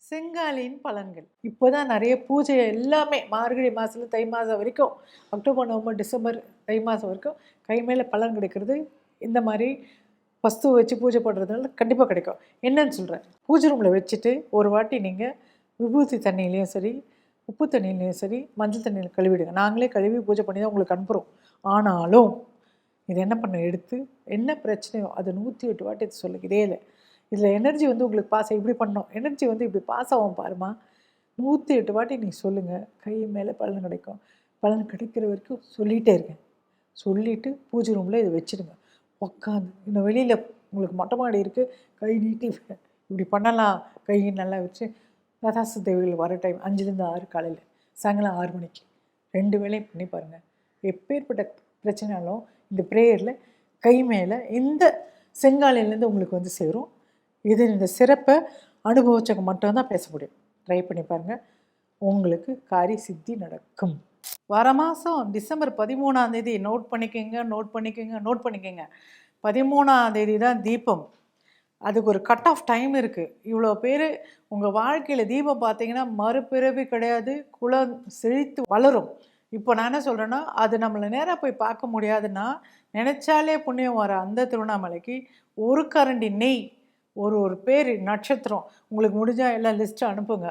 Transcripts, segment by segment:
செங்காலியின் பலன்கள். இப்போதான் நிறைய பூஜை எல்லாமே மார்கழி மாதத்துல தை மாதம் வரைக்கும், அக்டோபர், நவம்பர், டிசம்பர், தை மாதம் வரைக்கும் கை மேலே பலன் கிடைக்கிறது. இந்த மாதிரி வஸ்துவை வச்சு பூஜை பண்ணுறதுனால கண்டிப்பாக கிடைக்கும். என்னன்னு சொல்கிறேன், பூஜை ரூமில் வச்சுட்டு ஒரு வாட்டி நீங்கள் விபூதி தண்ணியிலையும் சரி, உப்பு தண்ணியிலையும் சரி, மஞ்சள் தண்ணியில் கழுவிடுங்க. நாங்களே கழுவி பூஜை பண்ணி தான் உங்களுக்கு அனுப்புகிறோம். ஆனாலும் இது என்ன பண்ண எடுத்து என்ன பிரச்சனையோ அதை 108 வாட்டி சொல்லுங்க. இதே இல்லை, இதில் எனர்ஜி வந்து உங்களுக்கு பாஸ் இப்படி பண்ணோம், எனர்ஜி வந்து இப்படி பாஸ் ஆகும் பாருமா. 108 வாட்டி நீ சொல்லுங்கள், கை மேலே பலன் கிடைக்கும். பலன் கிடைக்கிற வரைக்கும் சொல்லிகிட்டே இருக்கேன். சொல்லிவிட்டு பூஜை ரூமில் இதை வச்சுடுங்க. உட்காந்து இன்னும் வெளியில் உங்களுக்கு மொட்டை மாடி இருக்குது, கை நீட்டி இப்படி பண்ணலாம். கை நல்லா வச்சு லதாசு தேவிகள் வர டைம் 5லேருந்து 6 காலையில், சாயங்காலம் 6 மணிக்கு 2 வேளையும் பண்ணி பாருங்கள். எப்பேற்பட்ட பிரச்சனைனாலும் இந்த ப்ரேயரில் கை மேலே இந்த செங்காலையிலேருந்து உங்களுக்கு வந்து சேரும். இது இந்த சிறப்பை அனுபவிச்சவங்க மட்டும்தான் பேச முடியும். ட்ரை பண்ணி பாருங்கள், உங்களுக்கு காரிய சித்தி நடக்கும். வர மாதம் டிசம்பர் 13ஆம் தேதி நோட் பண்ணிக்கோங்க. 13ஆம் தேதி தான் தீபம். அதுக்கு ஒரு கட் ஆஃப் டைம் இருக்குது. இவ்வளோ பேர் உங்கள் வாழ்க்கையில் தீபம் பார்த்தீங்கன்னா மறுபிறவி கிடையாது, குலம் செழித்து வளரும். இப்போ நான் என்ன சொல்கிறேன்னா, அது நம்மளை நேராக போய் பார்க்க முடியாதுன்னா, நினச்சாலே புண்ணியம் வர அந்த திருவண்ணாமலைக்கு ஒரு கரண்டி நெய், ஒரு பேர் நட்சத்திரம் உங்களுக்கு முடிஞ்சால் எல்லாம் லிஸ்ட்டு அனுப்புங்க.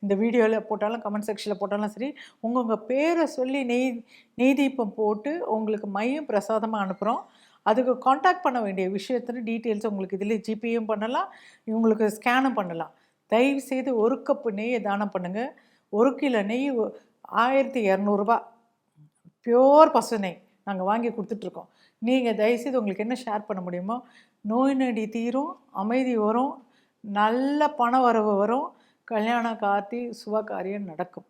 இந்த வீடியோவில் போட்டாலும் கமெண்ட் செக்ஷனில் போட்டாலும் சரி, உங்கள் பேரை சொல்லி நெய் தீபம் போட்டு உங்களுக்கு மையம் பிரசாதமாக அனுப்புகிறோம். அதுக்கு காண்டாக்ட் பண்ண வேண்டிய விஷயத்துல டீட்டெயில்ஸ் உங்களுக்கு இதில் ஜிபேயும் பண்ணலாம், உங்களுக்கு ஸ்கேனும் பண்ணலாம். தயவுசெய்து 1 கப்பு நெய்யை தானம் பண்ணுங்கள். 1 கிலோ நெய் 1200 பியோர் பசு நெய் நாங்கள் வாங்கி கொடுத்துட்ருக்கோம். நீங்கள் தயவுசெய்து உங்களுக்கு என்ன ஷேர் பண்ண முடியுமோ, நோய் நொடி தீரும், அமைதி வரும், நல்ல பண வரவு வரும், கல்யாண கார்த்தி சுப காரியம் நடக்கும்.